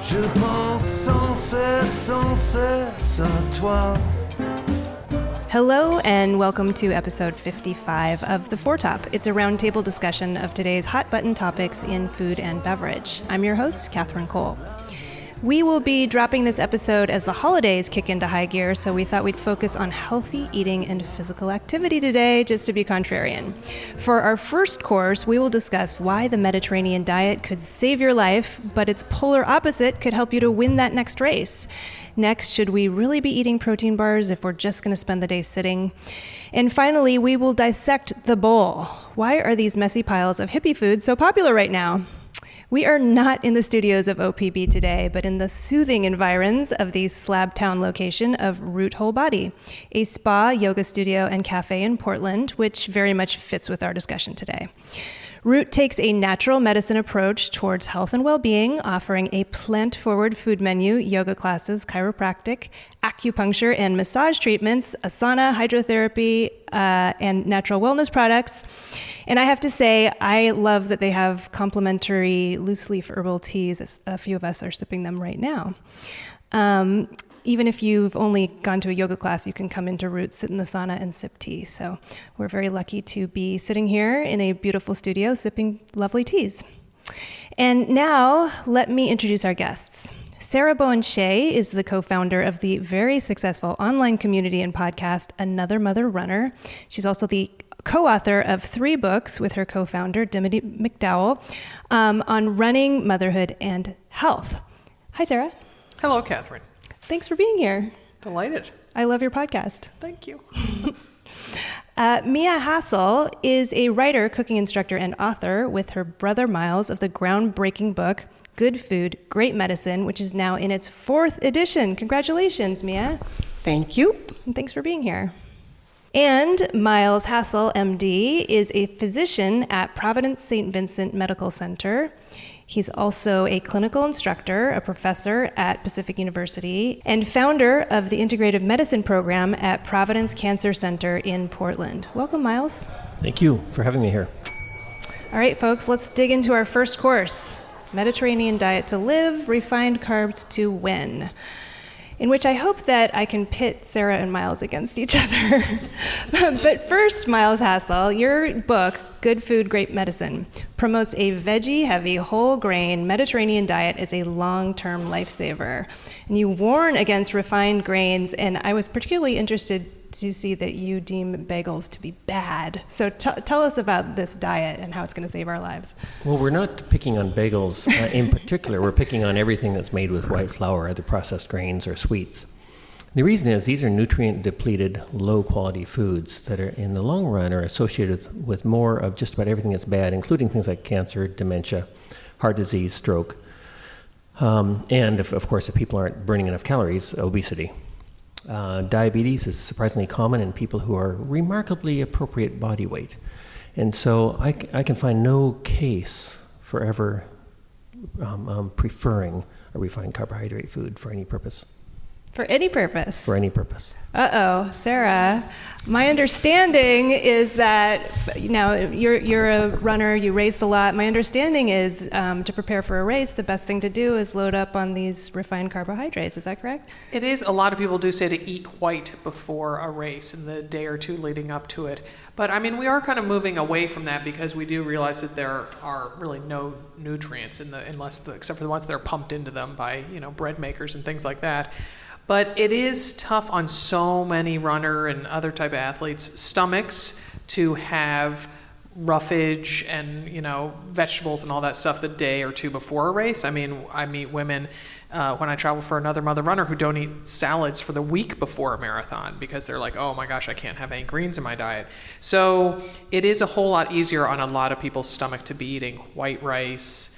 Je pense sans cesse à toi. Hello and welcome to episode 55 of The Foretop. It's a roundtable discussion of today's hot button topics in food and beverage. I'm your host, Catherine Cole. We will be dropping this episode as the holidays kick into high gear, so we thought we'd focus on healthy eating and physical activity today, just to be contrarian. For our first course, we will discuss why the Mediterranean diet could save your life, but its polar opposite could help you to win that next race. Next, should we really be eating protein bars if we're just going to spend the day sitting? And finally, we will dissect the bowl. Why are these messy piles of hippie food so popular right now? We are not in the studios of OPB today, but in the soothing environs of the Slab Town location of Root Whole Body, a spa, yoga studio, and cafe in Portland, which very much fits with our discussion today. Root takes a natural medicine approach towards health and well-being, offering a plant-forward food menu, yoga classes, chiropractic, acupuncture, and massage treatments, asana, hydrotherapy, and natural wellness products. And I have to say, I love that they have complimentary loose-leaf herbal teas. A few of us are sipping them right now. Even if you've only gone to a yoga class, you can come into Root, sit in the sauna, and sip tea. So we're very lucky to be sitting here in a beautiful studio sipping lovely teas. And now, let me introduce our guests. Sarah Bowen Shea is the co-founder of the very successful online community and podcast, Another Mother Runner. She's also the co-author of 3 books with her co-founder, Dimity McDowell, on running, motherhood, and health. Hi, Sarah. Hello, Catherine. Thanks for being here. Delighted. I love your podcast. Thank you. Mia Hassell is a writer, cooking instructor, and author with her brother Miles of the groundbreaking book, Good Food, Great Medicine, which is now in its 4th edition. Congratulations, Mia. Thank you. And thanks for being here. And Miles Hassell, MD, is a physician at Providence St. Vincent Medical Center. He's also a clinical instructor, a professor at Pacific University, and founder of the Integrative Medicine Program at Providence Cancer Center in Portland. Welcome, Miles. Thank you for having me here. All right, folks, let's dig into our first course, Mediterranean diet to live, refined carbs to win, in which I hope that I can pit Sarah and Miles against each other. But first, Miles Hassell, your book, Good Food, Great Medicine, promotes a veggie-heavy, whole-grain Mediterranean diet as a long-term lifesaver. And you warn against refined grains, and I was particularly interested to see that you deem bagels to be bad. So tell us about this diet and how it's going to save our lives. Well, we're not picking on bagels in particular. We're picking on everything that's made with white flour, either processed grains or sweets. The reason is these are nutrient-depleted, low-quality foods that are, in the long run, are associated with more of just about everything that's bad, including things like cancer, dementia, heart disease, stroke, and, of course, if people aren't burning enough calories, obesity. Diabetes is surprisingly common in people who are remarkably appropriate body weight. And so I can find no case for ever preferring a refined carbohydrate food for any purpose. For any purpose? For any purpose. Uh-oh, Sarah. My understanding is that, you're a runner, you race a lot. My understanding is to prepare for a race, the best thing to do is load up on these refined carbohydrates. Is that correct? It is. A lot of people do say to eat white before a race in the day or two leading up to it. But I mean, we are kind of moving away from that because we do realize that there are really no nutrients except for the ones that are pumped into them by, bread makers and things like that. But it is tough on so many runner and other type of athletes' stomachs to have roughage and, vegetables and all that stuff the day or two before a race. I mean, I meet women when I travel for Another Mother Runner who don't eat salads for the week before a marathon because they're like, oh my gosh, I can't have any greens in my diet. So it is a whole lot easier on a lot of people's stomach to be eating white rice,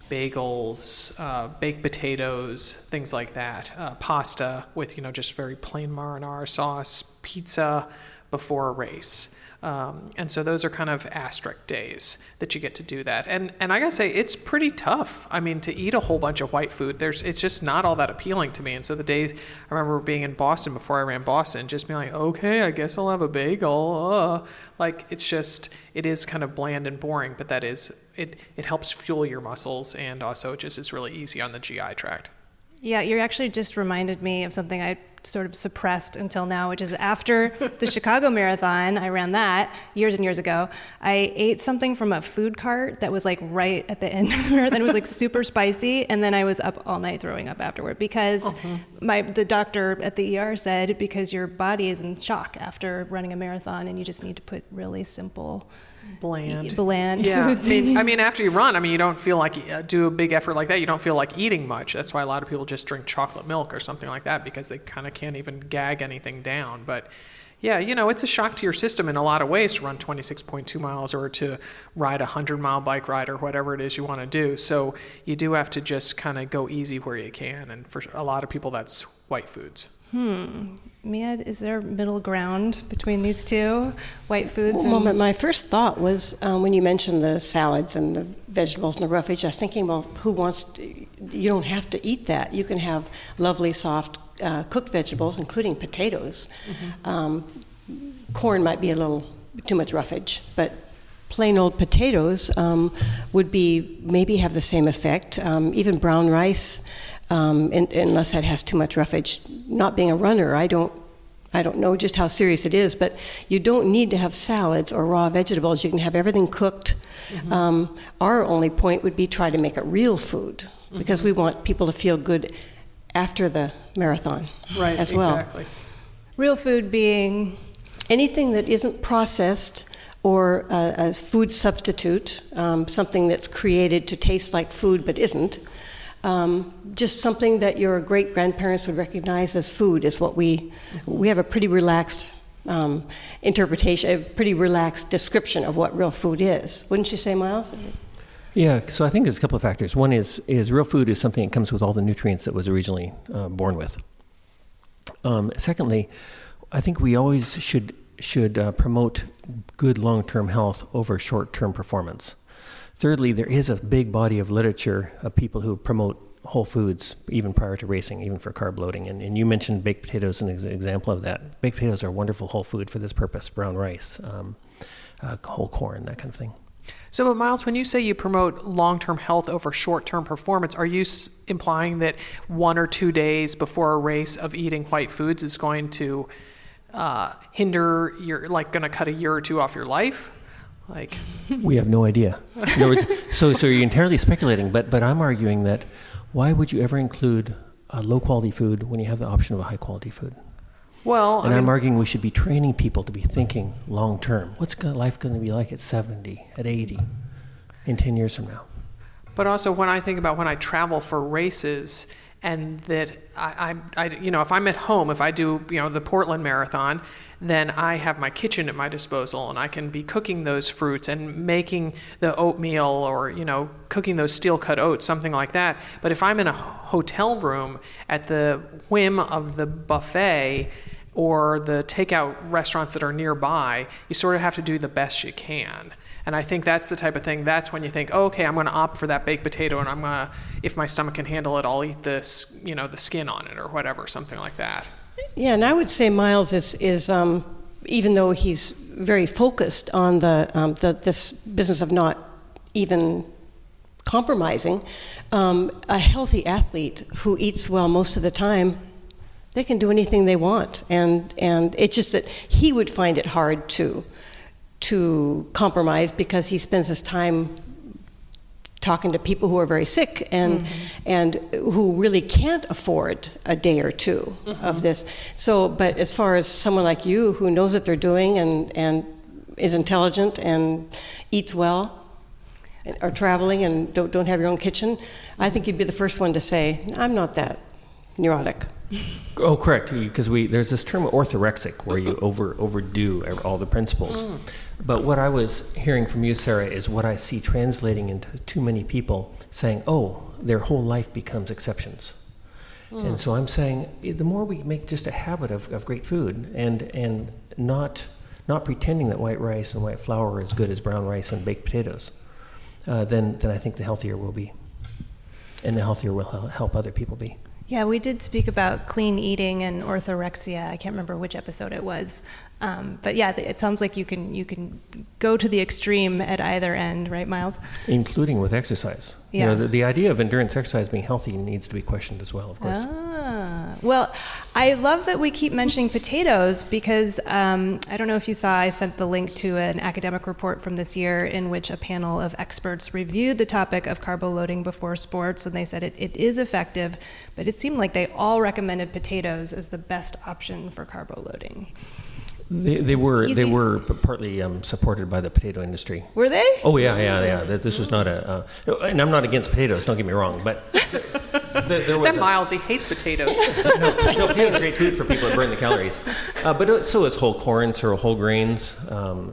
bagels, baked potatoes, things like that, pasta with, just very plain marinara sauce, pizza before a race. And so those are kind of asterisk days that you get to do that. And I gotta say, it's pretty tough. I mean, to eat a whole bunch of white food, it's just not all that appealing to me. And so the days, I remember being in Boston before I ran Boston, just being like, okay, I guess I'll have a bagel. It is kind of bland and boring, but it helps fuel your muscles, and also it just is really easy on the GI tract. Yeah, you actually just reminded me of something I sort of suppressed until now, which is after the Chicago Marathon, I ran that years and years ago. I ate something from a food cart that was like right at the end of the marathon. It was like super spicy, and then I was up all night throwing up afterward because the doctor at the ER said because your body is in shock after running a marathon, and you just need to put really simple bland Yeah, foods. I mean, after you run, you don't feel like do a big effort like that. You don't feel like eating much. That's why a lot of people just drink chocolate milk or something like that because they kind of can't even gag anything down. But yeah, it's a shock to your system in a lot of ways to run 26.2 miles or to ride a 100-mile bike ride or whatever it is you want to do. So you do have to just kind of go easy where you can. And for a lot of people, that's white foods. Mia, is there middle ground between these two, white foods? Well, my first thought was when you mentioned the salads and the vegetables and the roughage, I was thinking, well, you don't have to eat that. You can have lovely, soft, cooked vegetables, including potatoes. Corn might be a little too much roughage, but plain old potatoes would maybe have the same effect. Even brown rice, unless that has too much roughage. Not being a runner, I don't know just how serious it is, but you don't need to have salads or raw vegetables. You can have everything cooked. Our only point would be try to make it real food because we want people to feel good after the marathon as well. Exactly. Real food being? Anything that isn't processed or a food substitute, something that's created to taste like food but isn't. Just something that your great-grandparents would recognize as food is what we have a pretty relaxed interpretation, a pretty relaxed description of what real food is. Wouldn't you say, Miles? Yeah, so I think there's a couple of factors. One is real food is something that comes with all the nutrients that was originally born with. Secondly, I think we always should promote good long-term health over short-term performance. Thirdly, there is a big body of literature of people who promote whole foods even prior to racing, even for carb loading. And you mentioned baked potatoes as an example of that. Baked potatoes are a wonderful whole food for this purpose, brown rice, whole corn, that kind of thing. So, but Miles, when you say you promote long-term health over short-term performance, are you implying that 1 or 2 days before a race of eating white foods is going to hinder going to cut a year or two off your life? We have no idea. In other words, so you're entirely speculating, but I'm arguing that why would you ever include a low-quality food when you have the option of a high-quality food? Well, I'm arguing we should be training people to be thinking long-term. What's life going to be like at 70, at 80, in 10 years from now? But also when I think about when I travel for races and that I if I'm at home, if I do, the Portland Marathon, then I have my kitchen at my disposal and I can be cooking those fruits and making the oatmeal or, cooking those steel-cut oats, something like that. But if I'm in a hotel room at the whim of the buffet or the takeout restaurants that are nearby, you sort of have to do the best you can. And I think that's the type of thing, that's when you think, okay, I'm going to opt for that baked potato and I'm going to, if my stomach can handle it, I'll eat this, the skin on it or whatever, something like that. Yeah, and I would say Miles is even though he's very focused on this business of not even compromising, a healthy athlete who eats well most of the time, they can do anything they want, and it's just that he would find it hard to compromise because he spends his time talking to people who are very sick and who really can't afford a day or two of this. So, but as far as someone like you who knows what they're doing and is intelligent and eats well, or traveling and don't have your own kitchen, I think you'd be the first one to say, I'm not that neurotic. Oh, correct. Because there's this term orthorexic where you overdo all the principles. But what I was hearing from you, Sarah, is what I see translating into too many people saying, "Oh, their whole life becomes exceptions." And so I'm saying, the more we make just a habit of great food and not pretending that white rice and white flour are as good as brown rice and baked potatoes, then I think the healthier we'll be, and the healthier we'll help other people be. Yeah, we did speak about clean eating and orthorexia. I can't remember which episode it was. But yeah, it sounds like you can go to the extreme at either end, right, Miles? Including with exercise. Yeah. The idea of endurance exercise being healthy needs to be questioned as well, of course. Well, I love that we keep mentioning potatoes because I don't know if you saw, I sent the link to an academic report from this year in which a panel of experts reviewed the topic of carbo loading before sports, and they said it is effective, but it seemed like they all recommended potatoes as the best option for carbo loading. They were partly supported by the potato industry. Were they? Oh yeah. This was not and I'm not against potatoes. Don't get me wrong, but there was. That Miles, he hates potatoes. No, potatoes are great food for people that burn the calories. But so is whole corn, so are whole grains.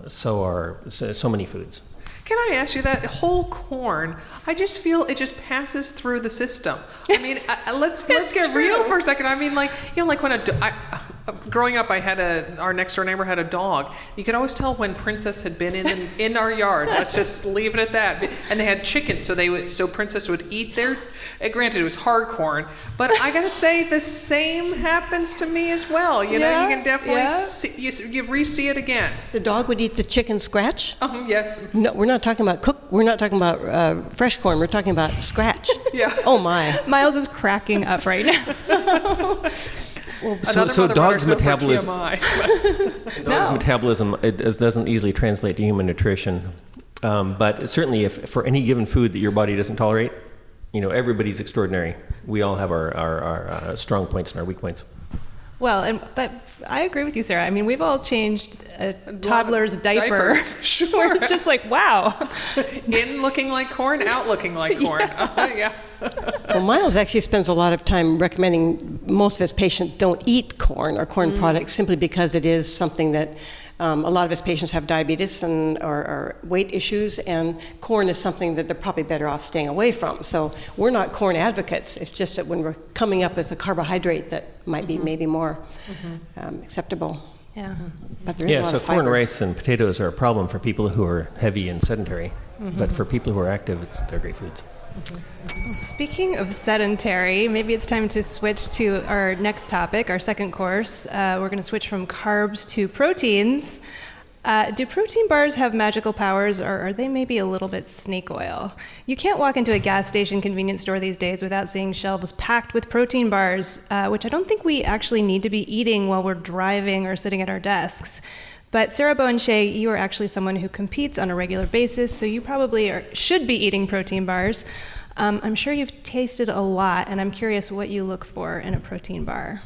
So are so many foods. Can I ask you that whole corn? I just feel it just passes through the system. I mean, let's get real for a second. I mean, like when growing up, our next door neighbor had a dog. You could always tell when Princess had been in our yard. Let's just leave it at that. And they had chickens, so Princess would eat their. Granted, it was hard corn, but I gotta say the same happens to me as well. You know, you can definitely you re-see it again. The dog would eat the chicken scratch? Yes. No, we're not talking about We're not talking about fresh corn. We're talking about scratch. Yeah. Oh my. Miles is cracking up right now. So dogs' metabolism. No. Metabolism it doesn't easily translate to human nutrition, but certainly if for any given food that your body doesn't tolerate, everybody's extraordinary. We all have our strong points and our weak points. Well, but I agree with you, Sarah. I mean, we've all changed a toddler's diaper. Sure. Where it's just like, wow. In looking like corn, out looking like corn. Yeah. Well, Miles actually spends a lot of time recommending most of his patients don't eat corn or corn products simply because it is something that a lot of his patients have diabetes or weight issues, and corn is something that they're probably better off staying away from. So we're not corn advocates. It's just that when we're coming up with a carbohydrate that might be maybe more acceptable. Yeah. But there is a lot so of fiber. corn, rice, and potatoes are a problem for people who are heavy and sedentary. But for people who are active, they're great foods. Well, speaking of sedentary, maybe it's time to switch to our next topic, our second course. We're going to switch from carbs to proteins. Do protein bars have magical powers, or are they maybe a little bit snake oil? You can't walk into a gas station convenience store these days without seeing shelves packed with protein bars, which I don't think we actually need to be eating while we're driving or sitting at our desks. But Sarah, Bowen, Shea, you are actually someone who competes on a regular basis, so you probably should be eating protein bars. I'm sure you've tasted a lot, and I'm curious what you look for in a protein bar.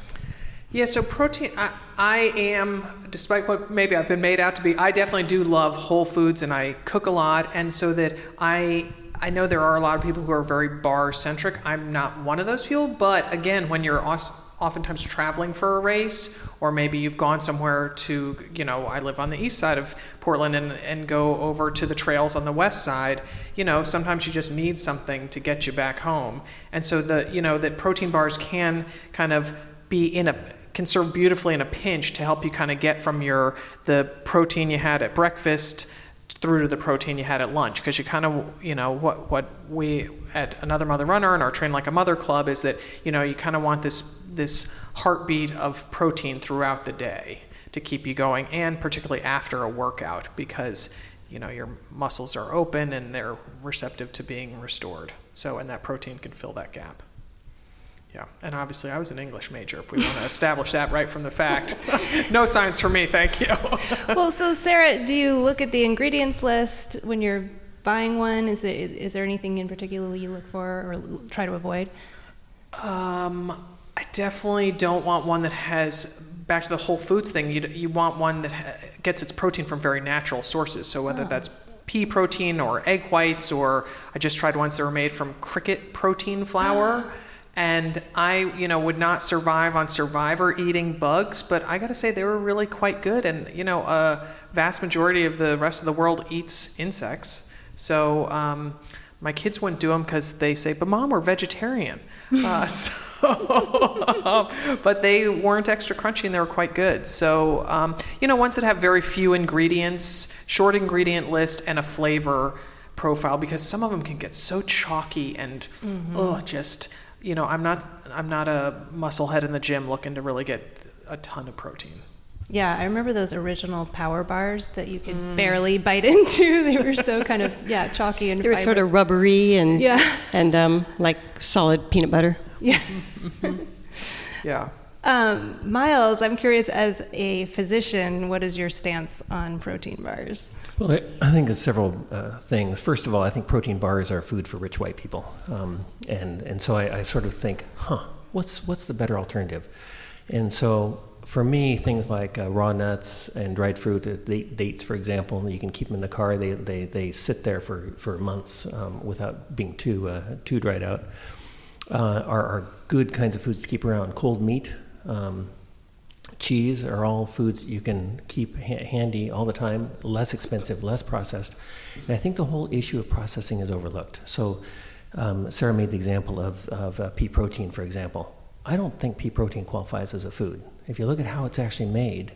Yeah, so protein, I am, despite what maybe I've been made out to be, I definitely do love whole foods, and I cook a lot, and so that I know there are a lot of people who are very bar-centric. I'm not one of those people, but again, when you're oftentimes traveling for a race, or maybe you've gone somewhere to, I live on the east side of Portland and go over to the trails on the west side, sometimes you just need something to get you back home. And so that protein bars can kind of can serve beautifully in a pinch to help you kind of get from the protein you had at breakfast through to the protein you had at lunch, because you kind of, what we at Another Mother Runner and our Train Like a Mother Club is that, you kind of want this heartbeat of protein throughout the day to keep you going, and particularly after a workout, because, your muscles are open and they're receptive to being restored. So, and that protein can fill that gap. Yeah, and obviously I was an English major, if we want to establish that right from the fact. No science for me, thank you. Well, so Sarah, do you look at the ingredients list when you're buying one? Is there anything in particular you look for or try to avoid? I definitely don't want one that has, back to the whole foods thing, you want one that gets its protein from very natural sources. So whether that's pea protein or egg whites, or I just tried ones that were made from cricket protein flour. And I, would not survive on Survivor eating bugs, but I got to say they were really quite good. And, a vast majority of the rest of the world eats insects. So my kids wouldn't do them because they say, but Mom, we're vegetarian. But they weren't extra crunchy and they were quite good. So, ones that have very few ingredients, short ingredient list, and a flavor profile, because some of them can get so chalky and, I'm not a muscle head in the gym looking to really get a ton of protein. Yeah, I remember those original power bars that you could barely bite into. They were so kind of, chalky and They were sort of rubbery and like solid peanut butter. Yeah. Yeah. Miles, I'm curious, as a physician, what is your stance on protein bars? Well, I think there's several things. First of all, I think protein bars are food for rich white people. And so I sort of think, what's the better alternative? And so for me, things like raw nuts and dried fruit, dates, for example, you can keep them in the car. They sit there for months without being too dried out, are good kinds of foods to keep around. Cold meat, cheese are all foods you can keep handy all the time, less expensive, less processed. And I think the whole issue of processing is overlooked. So Sarah made the example of pea protein, for example. I don't think pea protein qualifies as a food. If you look at how it's actually made,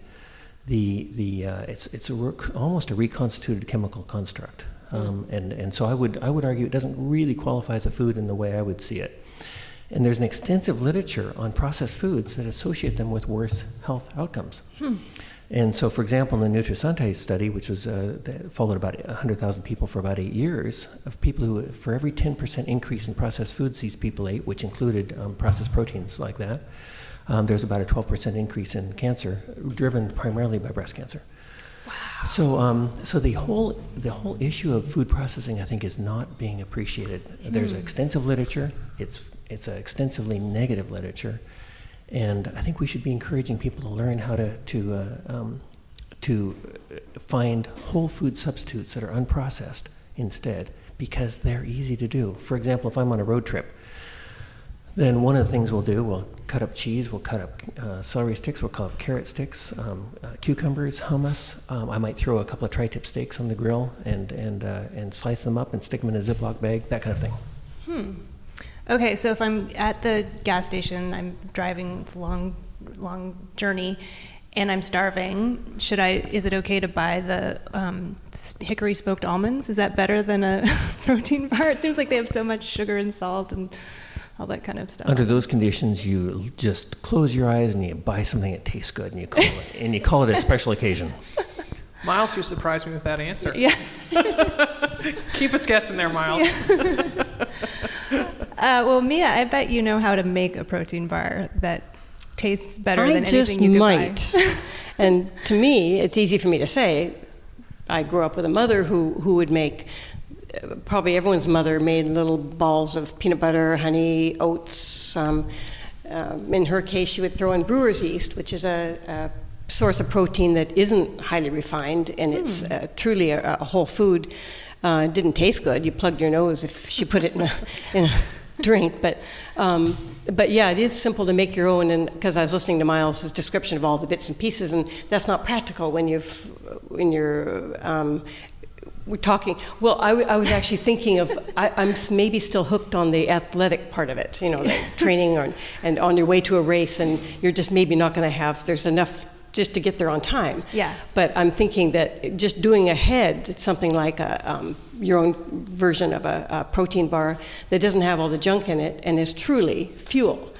it's almost a reconstituted chemical construct. And so I would argue it doesn't really qualify as a food in the way I would see it. And there's an extensive literature on processed foods that associate them with worse health outcomes. And so, for example, in the Nutrisante study, which was that followed about 100,000 people for about 8 years, of people who, for every 10% increase in processed foods these people ate, which included processed proteins like that, there's about a 12% increase in cancer, driven primarily by breast cancer. Wow. So the whole issue of food processing, I think, is not being appreciated. There's extensive literature. It's a extensively negative literature, and I think we should be encouraging people to learn how to find whole food substitutes that are unprocessed instead, because they're easy to do. For example, if I'm on a road trip, then one of the things we'll cut up cheese, we'll cut up celery sticks, we'll cut up carrot sticks, cucumbers, hummus. I might throw a couple of tri-tip steaks on the grill and slice them up and stick them in a Ziploc bag, that kind of thing. Okay, so if I'm at the gas station, I'm driving, it's a long journey, and I'm starving, is it okay to buy the hickory smoked almonds? Is that better than a protein bar? It seems like they have so much sugar and salt and all that kind of stuff. Under those conditions, you just close your eyes and you buy something that tastes good, and you call it a special occasion. Miles, you surprised me with that answer. Yeah. Keep us guessing there, Miles. Well, Mia, I bet you know how to make a protein bar that tastes better than anything you could buy. And to me, it's easy for me to say. I grew up with a mother who would make, probably everyone's mother made little balls of peanut butter, honey, oats. In her case, she would throw in brewer's yeast, which is a source of protein that isn't highly refined, and it's truly a whole food. It didn't taste good. You plugged your nose if she put it in a drink. But yeah, it is simple to make your own. And because I was listening to Miles' description of all the bits and pieces, and that's not practical when we're talking. Well, I was actually thinking of, I'm maybe still hooked on the athletic part of it, like training and on your way to a race, and you're just maybe not going to have, there's enough just to get there on time. Yeah. But I'm thinking that just doing ahead something like your own version of a protein bar that doesn't have all the junk in it and is truly fuel.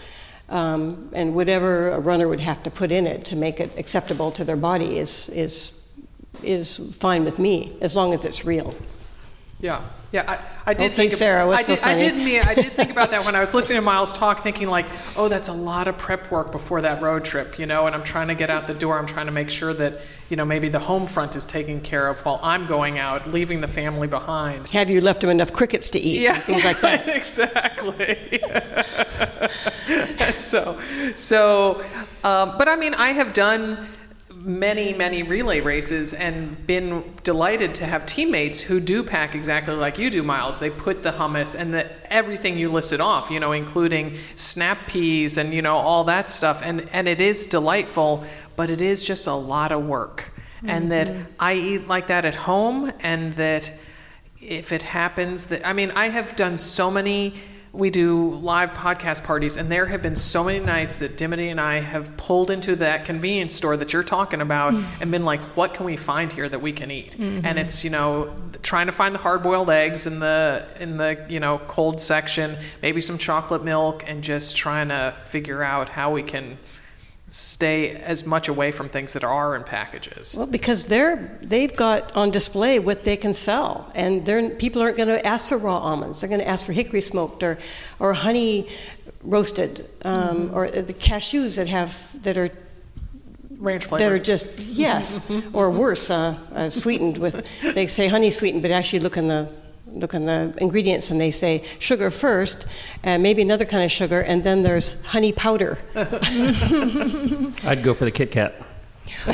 And whatever a runner would have to put in it to make it acceptable to their body is fine with me, as long as it's real. Yeah. I did Okay, think. Sarah, what's so funny? I did think about that when I was listening to Miles talk, thinking like, oh, that's a lot of prep work before that road trip, and I'm trying to get out the door. I'm trying to make sure that, maybe the home front is taken care of while I'm going out, leaving the family behind. Have you left them enough crickets to eat? Yeah, things like that. Exactly. But I mean, I have done many relay races and been delighted to have teammates who do pack exactly like you do, Miles. They put the hummus and everything you listed off, including snap peas and, all that stuff. And it is delightful, but it is just a lot of work. Mm-hmm. And that I eat like that at home, and that if it happens I have done so many. We do live podcast parties, and there have been so many nights that Dimity and I have pulled into that convenience store that you're talking about and been like, what can we find here that we can eat? Mm-hmm. And it's, trying to find the hard-boiled eggs in the cold section, maybe some chocolate milk, and just trying to figure out how we can stay as much away from things that are in packages. Well, because they've got on display what they can sell, and people aren't going to ask for raw almonds. They're going to ask for hickory smoked or honey roasted, or the cashews that are Ranch flavored. that are just or worse, sweetened with. They say honey sweetened, but actually look in the ingredients and they say sugar first, and maybe another kind of sugar, and then there's honey powder. I'd go for the Kit Kat.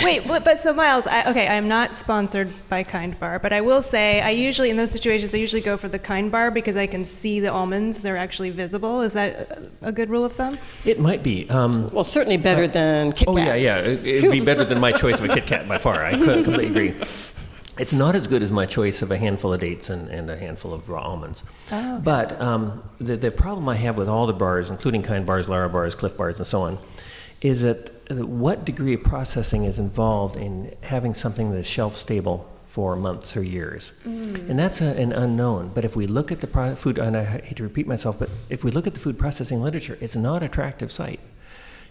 Wait, but so Miles, I'm not sponsored by Kind Bar, but I will say in those situations, I usually go for the Kind Bar because I can see the almonds. They're actually visible. Is that a good rule of thumb? It might be. Well, certainly better than Kit Kats. Oh, yeah. It'd be better than my choice of a Kit Kat by far. I completely agree. It's not as good as my choice of a handful of dates and a handful of raw almonds. Oh, okay. But the problem I have with all the bars, including Kind bars, Lara bars, Cliff bars, and so on, is that what degree of processing is involved in having something that is shelf stable for months or years. And that's an unknown. But if we look at the food, and I hate to repeat myself, but if we look at the food processing literature, it's not an attractive sight.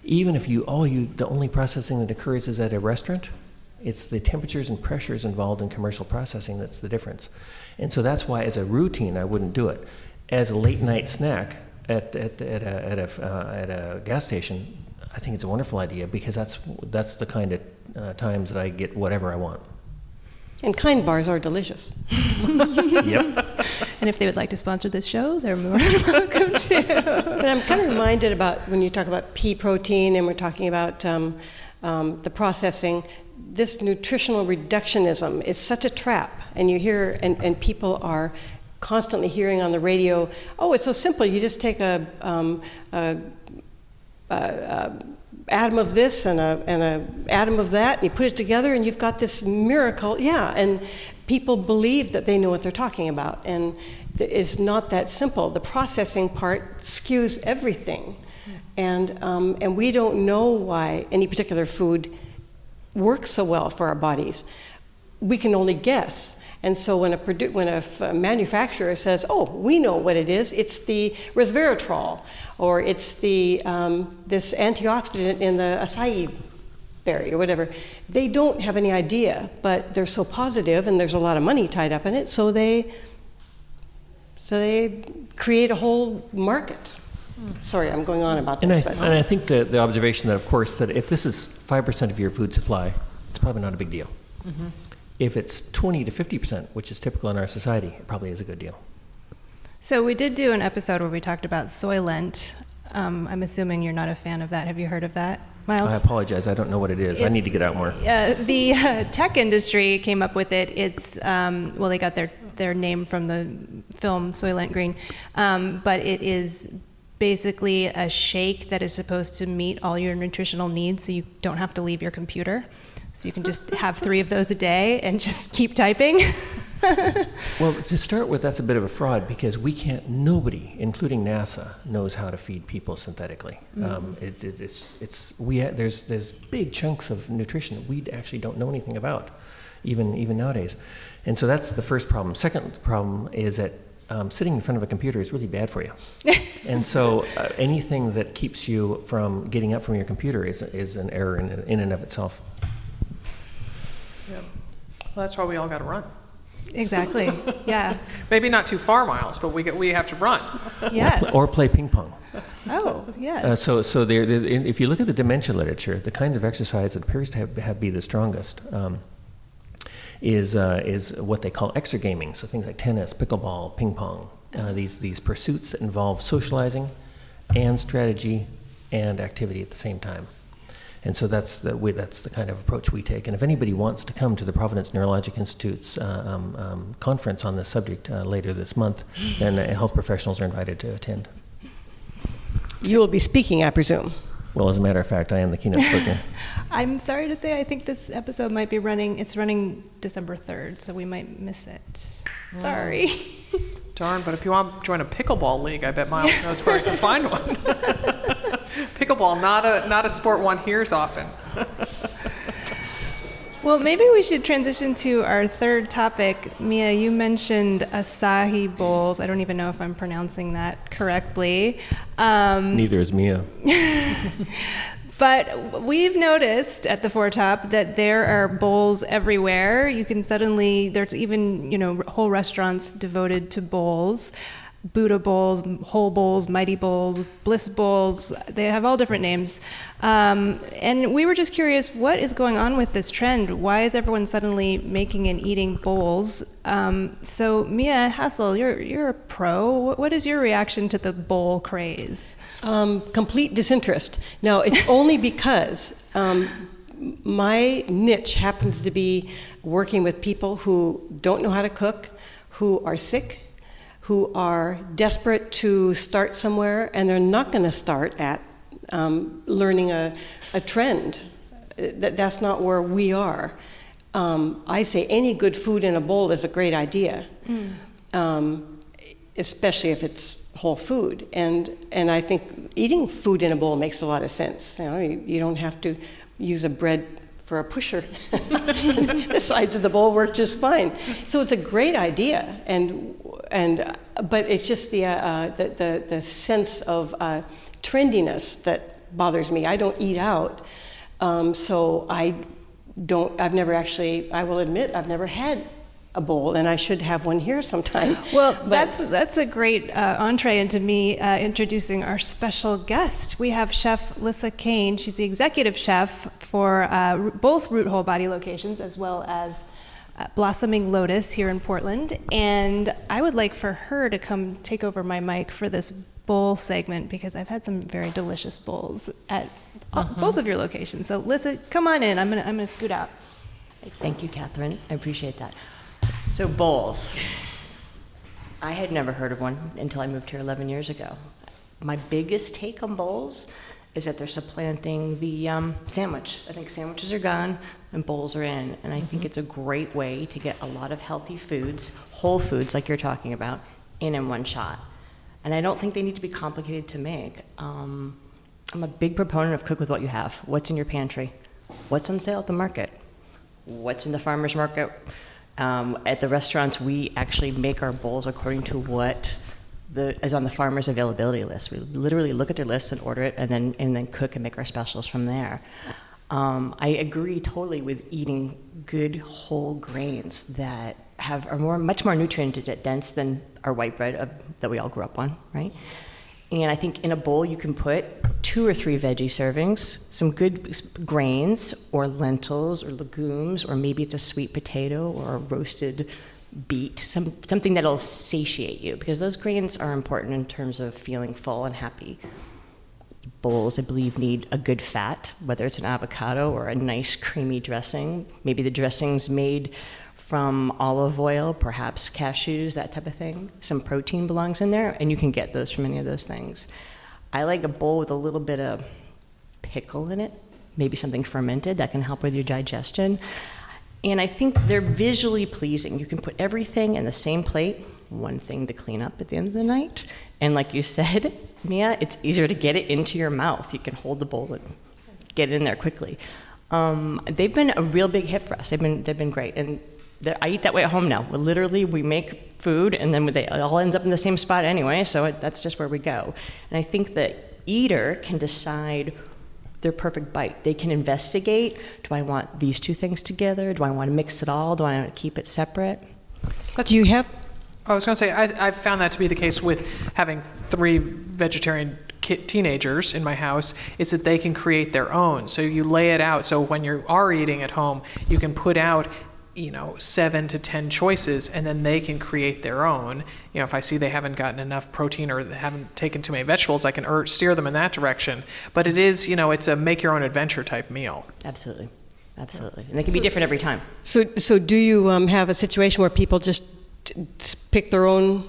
Even if the only processing that occurs is at a restaurant, it's the temperatures and pressures involved in commercial processing that's the difference. And so that's why, as a routine, I wouldn't do it. As a late night snack at a gas station, I think it's a wonderful idea because that's the kind of times that I get whatever I want. And Kind bars are delicious. Yep. And if they would like to sponsor this show, they're more than welcome to. But I'm kind of reminded about when you talk about pea protein and we're talking about the processing. This nutritional reductionism is such a trap, and you hear, and people are constantly hearing on the radio, oh, it's so simple. You just take a atom of this and a atom of that, and you put it together, and you've got this miracle. Yeah, and people believe that they know what they're talking about, and it's not that simple. The processing part skews everything, and we don't know why any particular food works so well for our bodies. We can only guess. And so when a manufacturer says, "Oh, we know what it is. It's the resveratrol, or it's the this antioxidant in the acai berry, or whatever," they don't have any idea. But they're so positive, and there's a lot of money tied up in it. So they create a whole market. Sorry, I'm going on about this. And I think the observation that, of course, that if this is 5% of your food supply, it's probably not a big deal. Mm-hmm. If it's 20 to 50%, which is typical in our society, it probably is a good deal. So we did do an episode where we talked about Soylent. I'm assuming you're not a fan of that. Have you heard of that, Miles? I apologize. I don't know what it is. I need to get out more. The tech industry came up with it. It's they got their name from the film Soylent Green, but it is basically a shake that is supposed to meet all your nutritional needs, so you don't have to leave your computer. So you can just have 3 of those a day and just keep typing. Well, to start with, that's a bit of a fraud because nobody, including NASA, knows how to feed people synthetically. Mm-hmm. There's big chunks of nutrition that we actually don't know anything about, even nowadays. And so that's the first problem. Second problem is that sitting in front of a computer is really bad for you. And so anything that keeps you from getting up from your computer is an error in and of itself. Yeah. Well, that's why we all got to run. Exactly. Yeah. Maybe not too far, Miles, but we have to run. Yes. Or play ping pong. Oh, yes. So if you look at the dementia literature, the kinds of exercise that appears to be the strongest is what they call exergaming. So things like tennis, pickleball, ping pong. These pursuits that involve socializing and strategy and activity at the same time. And so that's the kind of approach we take. And if anybody wants to come to the Providence Neurologic Institute's conference on this subject later this month, then health professionals are invited to attend. You will be speaking, I presume. Well, as a matter of fact, I am the keynote speaker. I'm sorry to say, I think this episode might be running December 3rd, so we might miss it. Sorry. Darn, but if you want to join a pickleball league, I bet Miles knows where I can find one. Pickleball, not a sport one hears often. Well, maybe we should transition to our third topic. Mia, you mentioned acai bowls. I don't even know if I'm pronouncing that correctly. Neither is Mia. But we've noticed at the Foretop that there are bowls everywhere. You can suddenly, there's even, whole restaurants devoted to bowls. Buddha bowls, whole bowls, mighty bowls, bliss bowls. They have all different names. And we were just curious, what is going on with this trend? Why is everyone suddenly making and eating bowls? So Mia Hassell, you're a pro. What is your reaction to the bowl craze? Complete disinterest. Now, it's only because my niche happens to be working with people who don't know how to cook, who are sick, who are desperate to start somewhere, and they're not going to start at learning a trend. That's not where we are. I say any good food in a bowl is a great idea, especially if it's whole food. And I think eating food in a bowl makes a lot of sense. You don't have to use a bread for a pusher. The sides of the bowl work just fine. So it's a great idea, but it's just the sense of trendiness that bothers me. I don't eat out, so I will admit I've never had a bowl, and I should have one here sometime. Well, that's a great entree into me introducing our special guest. We have Chef Lissa Kane. She's the executive chef for both Root Whole Body locations, as well as Blossoming Lotus here in Portland. And I would like for her to come take over my mic for this bowl segment, because I've had some very delicious bowls at both of your locations. So Lissa, come on in. I'm gonna scoot out. Thank you, Catherine. I appreciate that. So bowls. I had never heard of one until I moved here 11 years ago. My biggest take on bowls is that they're supplanting the sandwich. I think sandwiches are gone and bowls are in. And I think it's a great way to get a lot of healthy foods, whole foods like you're talking about, in one shot. And I don't think they need to be complicated to make. I'm a big proponent of cook with what you have. What's in your pantry? What's on sale at the market? What's in the farmer's market? At the restaurants, we actually make our bowls according to what is on the farmer's availability list. We literally look at their list and order it, and then cook and make our specials from there. I agree totally with eating good whole grains that are much more nutrient dense than our white bread that we all grew up on, right? And I think in a bowl you can put 2 or 3 veggie servings, some good grains or lentils or legumes, or maybe it's a sweet potato or a roasted beet, something that'll satiate you, because those grains are important in terms of feeling full and happy. Bowls, I believe, need a good fat, whether it's an avocado or a nice creamy dressing. Maybe the dressing's made from olive oil, perhaps cashews, that type of thing. Some protein belongs in there, and you can get those from any of those things. I like a bowl with a little bit of pickle in it, maybe something fermented that can help with your digestion. And I think they're visually pleasing. You can put everything in the same plate, one thing to clean up at the end of the night. And like you said, Mia, it's easier to get it into your mouth. You can hold the bowl and get it in there quickly. They've been a real big hit for us. They've been great. And I eat that way at home now. We make food, and then it all ends up in the same spot anyway, so that's just where we go. And I think the eater can decide their perfect bite. They can investigate, do I want these 2 things together? Do I want to mix it all? Do I want to keep it separate? Do you have... I was going to say, I've found that to be the case with having 3 vegetarian teenagers in my house, is that they can create their own. So you lay it out. So when you are eating at home, you can put out 7 to 10 choices, and then they can create their own. If I see they haven't gotten enough protein or they haven't taken too many vegetables, I can steer them in that direction. But it is, it's a make your own adventure type meal. Absolutely. And they can be different every time. So do you have a situation where people just pick their own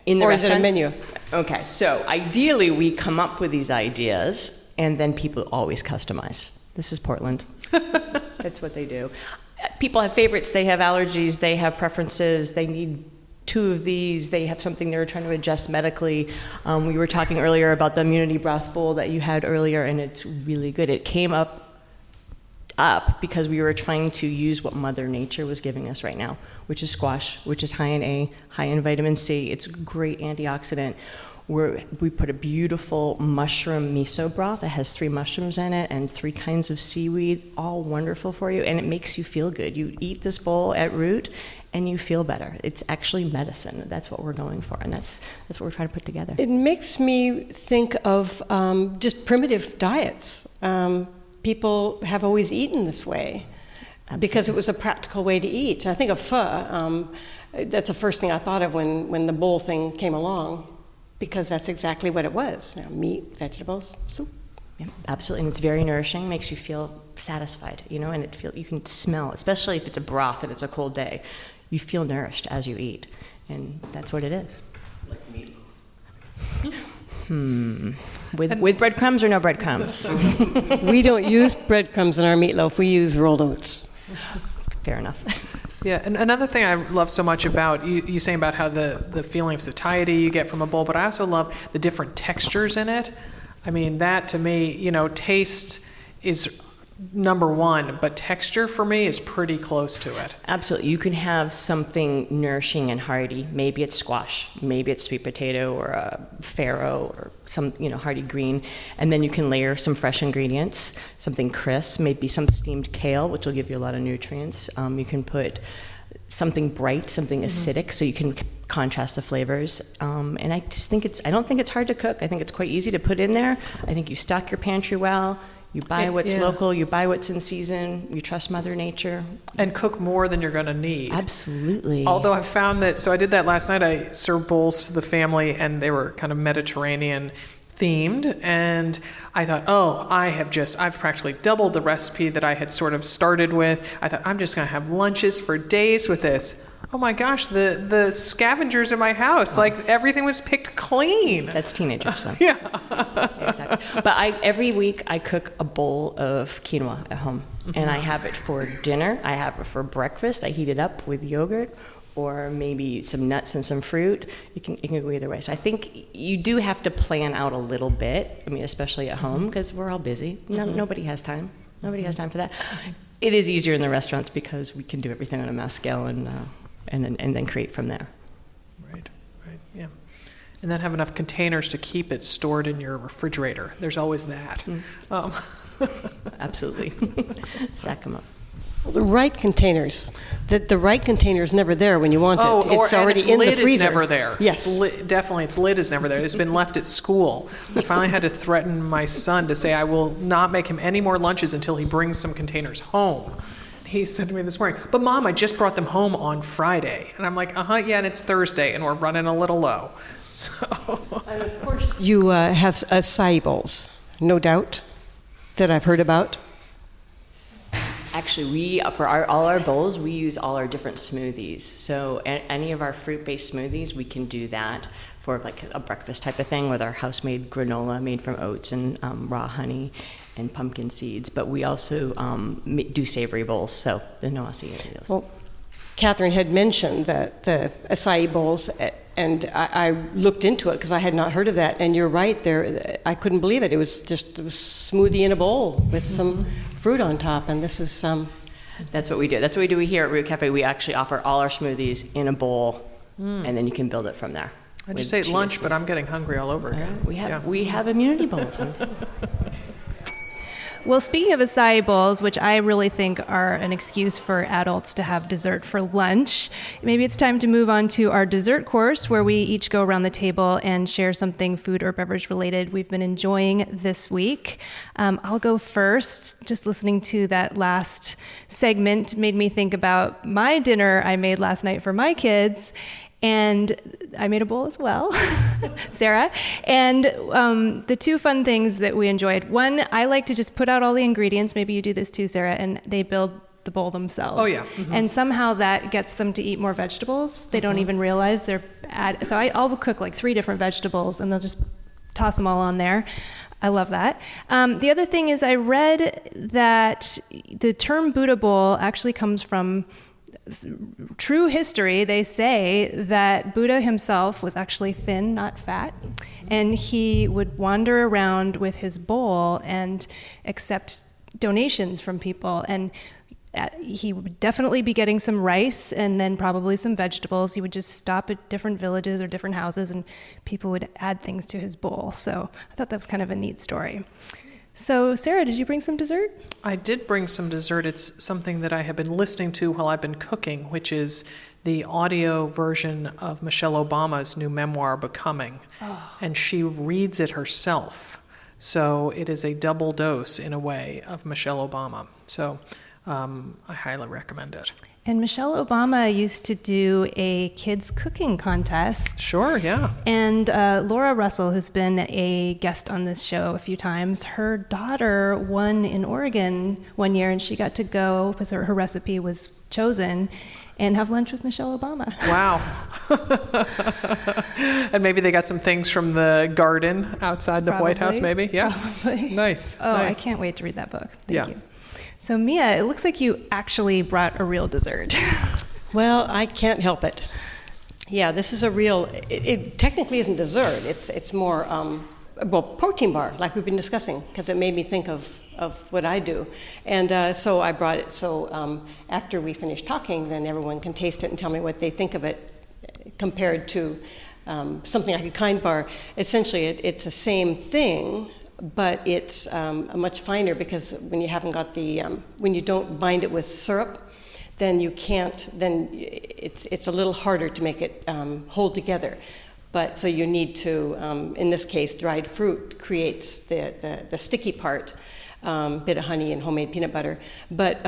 in the or restaurants? Is it a menu? Okay, so ideally we come up with these ideas, and then people always customize. This is Portland. That's what they do. People have favorites, they have allergies, they have preferences, they need 2 of these, they have something they're trying to adjust medically. We were talking earlier about the immunity broth bowl that you had earlier, and it's really good. It came up because we were trying to use what Mother Nature was giving us right now, which is squash, which is high in A, high in vitamin C. It's a great antioxidant. We put a beautiful mushroom miso broth that has 3 mushrooms in it and 3 kinds of seaweed, all wonderful for you, and it makes you feel good. You eat this bowl at Root, and you feel better. It's actually medicine. That's what we're going for, and that's what we're trying to put together. It makes me think of just primitive diets. People have always eaten this way. Absolutely. Because it was a practical way to eat. I think of pho. That's the first thing I thought of when the bowl thing came along, because that's exactly what it was. Meat, vegetables, soup. Yeah, absolutely, and it's very nourishing. Makes you feel satisfied, and you can smell, especially if it's a broth and it's a cold day. You feel nourished as you eat, and that's what it is. Like meatloaf. With breadcrumbs or no breadcrumbs? We don't use breadcrumbs in our meatloaf. We use rolled oats. Fair enough. Yeah, and another thing I love so much about you saying about how the feeling of satiety you get from a bowl, but I also love the different textures in it. I mean, that to me, taste is number one, but texture for me is pretty close to it. Absolutely. You can have something nourishing and hearty. Maybe it's squash, maybe it's sweet potato or a farro or some, hearty green. And then you can layer some fresh ingredients, something crisp, maybe some steamed kale, which will give you a lot of nutrients. You can put something bright, something acidic, so you can contrast the flavors. And I just think I don't think it's hard to cook. I think it's quite easy to put in there. I think you stock your pantry well. You buy what's local, you buy what's in season, you trust Mother Nature. And cook more than you're going to need. Absolutely. Although I found that, so I did that last night, I served bowls to the family and they were kind of Mediterranean themed, and I thought, I've practically doubled the recipe that I had sort of started with. I thought, I'm just going to have lunches for days with this. Oh my gosh, the scavengers in my house, like everything was picked clean. That's teenagers, though. Yeah. Exactly. But every week I cook a bowl of quinoa at home, and I have it for dinner. I have it for breakfast. I heat it up with yogurt, or maybe some nuts and some fruit. It can go either way. So I think you do have to plan out a little bit. I mean, especially at home, because we're all busy. Nobody has time. Nobody has time for that. It is easier in the restaurants because we can do everything on a mass scale and then create from there. Right, yeah. And then have enough containers to keep it stored in your refrigerator. There's always that. Absolutely. Stack them up. Well, the right containers. The right container is never there when you want it. It's already in the freezer. Its lid is never there. Yes. Definitely, its lid is never there. It's been left at school. I finally had to threaten my son to say I will not make him any more lunches until he brings some containers home. He said to me this morning, "But Mom, I just brought them home on Friday." And I'm like, yeah, and it's Thursday, and we're running a little low. So. And of course, you have acai bowls, no doubt, that I've heard about. Actually, for all our bowls, we use all our different smoothies. So any of our fruit-based smoothies, we can do that for like a breakfast type of thing with our house-made granola made from oats and raw honey and pumpkin seeds. But we also do savory bowls, so there's no acai. Well, Catherine had mentioned that the acai bowls, and I looked into it because I had not heard of that. And you're right there. I couldn't believe it. It was just a smoothie in a bowl with some fruit on top. And this is That's what we do. That's what we do here at Root Cafe. We actually offer all our smoothies in a bowl, and then you can build it from there. I just ate lunch, but I'm getting hungry all over again. We have immunity bowls. Well, speaking of acai bowls, which I really think are an excuse for adults to have dessert for lunch, maybe it's time to move on to our dessert course, where we each go around the table and share something food or beverage related we've been enjoying this week. I'll go first. Just listening to that last segment made me think about my dinner I made last night for my kids. And I made a bowl as well, Sarah. And the two fun things that we enjoyed. One, I like to just put out all the ingredients. Maybe you do this too, Sarah, and they build the bowl themselves. Oh, yeah. Mm-hmm. And somehow that gets them to eat more vegetables. They don't even realize so I'll cook like 3 different vegetables, and they'll just toss them all on there. I love that. The other thing is I read that the term Buddha bowl actually comes from true history. They say that Buddha himself was actually thin, not fat, and he would wander around with his bowl and accept donations from people. And he would definitely be getting some rice and then probably some vegetables. He would just stop at different villages or different houses, and people would add things to his bowl. So I thought that was kind of a neat story. So Sarah, did you bring some dessert? I did bring some dessert. It's something that I have been listening to while I've been cooking, which is the audio version of Michelle Obama's new memoir, Becoming. Oh. And she reads it herself. So it is a double dose, in a way, of Michelle Obama. So I highly recommend it. And Michelle Obama used to do a kids cooking contest. Sure, yeah. And Laura Russell, who's been a guest on this show a few times, her daughter won in Oregon one year, and she got to go, because her recipe was chosen, and have lunch with Michelle Obama. Wow. And maybe they got some things from the garden outside the White House, maybe? Yeah. Probably. Nice. Oh, nice. I can't wait to read that book. Thank you. So Mia, it looks like you actually brought a real dessert. Well, I can't help it. Yeah, this is a real, it technically isn't dessert. It's more, protein bar, like we've been discussing, because it made me think of what I do. And so I brought it. So after we finish talking, then everyone can taste it and tell me what they think of it compared to something like a kind bar. Essentially, it's the same thing, but it's much finer, because when you haven't got the, when you don't bind it with syrup, then you can't, then it's a little harder to make it hold together. But so you need to, in this case, dried fruit creates the sticky part, bit of honey and homemade peanut butter. But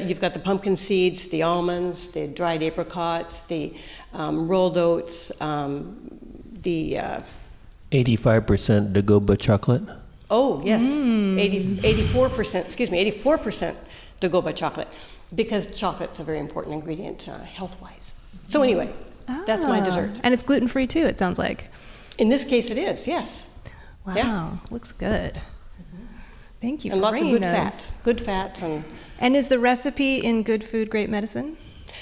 you've got the pumpkin seeds, the almonds, the dried apricots, the rolled oats, the 85% Dagoba chocolate. Oh, yes. 84% Dagoba chocolate, because chocolate's a very important ingredient health-wise. So anyway, that's my dessert. And it's gluten-free too, it sounds like. In this case, it is, yes. Wow, yeah. Looks good. Thank you for and lots of bringing good those. fat. Good fat. And is the recipe in Good Food, Great Medicine?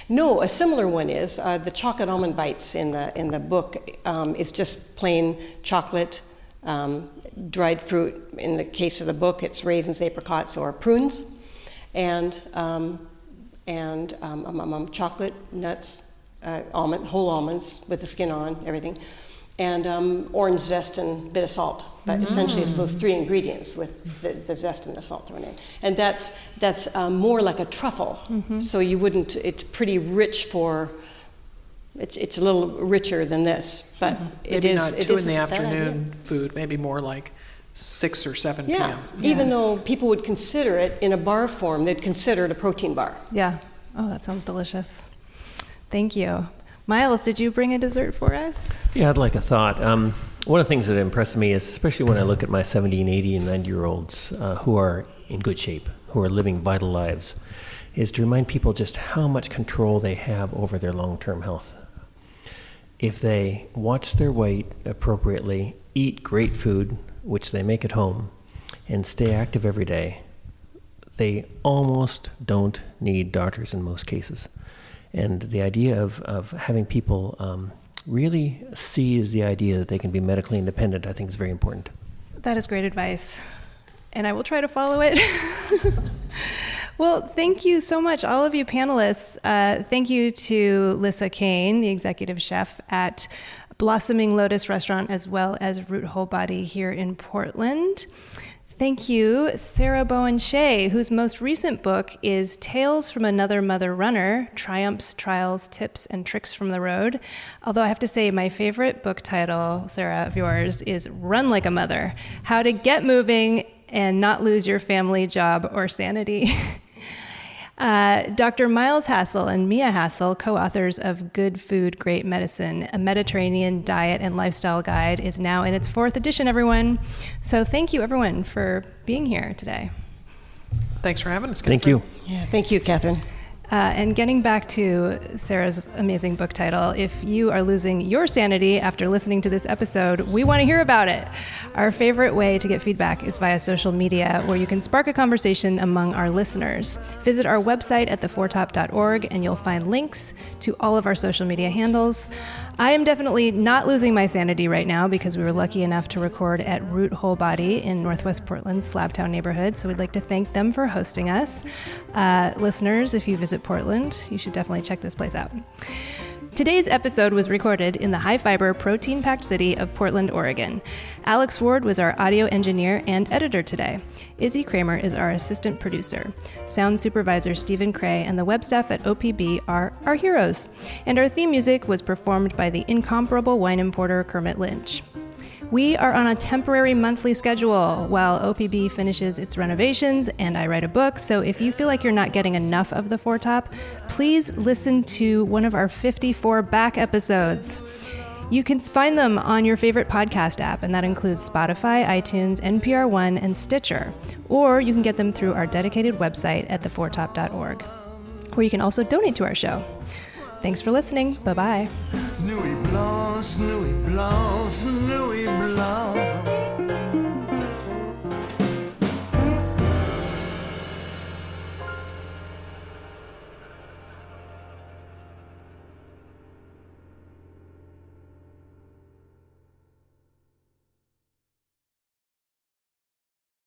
No, a similar one is the chocolate almond bites in the book is just plain chocolate, dried fruit. In the case of the book, it's raisins, apricots, or prunes, and chocolate, nuts, whole almonds with the skin on, everything, and orange zest and a bit of salt. But essentially, it's those three ingredients with the zest and the salt thrown in. And that's more like a truffle. So you wouldn't. It's pretty rich for. It's a little richer than this, but it maybe is. Not it 2 is in the that afternoon idea. food. Maybe more like 6 or 7 Yeah. p.m. Even though people would consider it in a bar form, they'd consider it a protein bar. Yeah. Oh, that sounds delicious. Thank you. Miles, did you bring a dessert for us? Yeah, I'd like a thought. One of the things that impressed me is, especially when I look at my 70 and 80 and 90-year-olds who are in good shape, who are living vital lives, is to remind people just how much control they have over their long-term health. If they watch their weight appropriately, eat great food, which they make at home, and stay active every day, they almost don't need doctors in most cases. And the idea of having people really seize the idea that they can be medically independent, I think is very important. That is great advice, and I will try to follow it. Well, thank you so much, all of you panelists. Thank you to Lissa Kane, the executive chef at Blossoming Lotus Restaurant, as well as Root Whole Body here in Portland. Thank you, Sarah Bowen Shea, whose most recent book is Tales from Another Mother Runner, Triumphs, Trials, Tips, and Tricks from the Road. Although I have to say my favorite book title, Sarah, of yours, is Run Like a Mother, How to Get Moving and Not Lose Your Family, Job, or Sanity. Dr. Miles Hassell and Mia Hassell, co-authors of Good Food, Great Medicine, a Mediterranean diet and lifestyle guide, is now in its 4th edition, everyone. So thank you, everyone, for being here today. Thanks for having us. Thank you. Yeah, thank you, Catherine. And getting back to Sarah's amazing book title, if you are losing your sanity after listening to this episode, we want to hear about it. Our favorite way to get feedback is via social media, where you can spark a conversation among our listeners. Visit our website at thefourtop.org, and you'll find links to all of our social media handles. I am definitely not losing my sanity right now because we were lucky enough to record at Root Whole Body in Northwest Portland's Slabtown neighborhood, so we'd like to thank them for hosting us. Listeners, if you visit Portland, you should definitely check this place out. Today's episode was recorded in the high-fiber, protein-packed city of Portland, Oregon. Alex Ward was our audio engineer and editor today. Izzy Kramer is our assistant producer. Sound supervisor Stephen Cray and the web staff at OPB are our heroes. And our theme music was performed by the incomparable wine importer Kermit Lynch. We are on a temporary monthly schedule while OPB finishes its renovations and I write a book, so if you feel like you're not getting enough of the Four Top, please listen to one of our 54 back episodes. You can find them on your favorite podcast app, and that includes Spotify, iTunes, NPR One, and Stitcher. Or you can get them through our dedicated website at thefourtop.org, where you can also donate to our show. Thanks for listening. Bye-bye. Nuit blanche, nuit blanche, nuit blanche.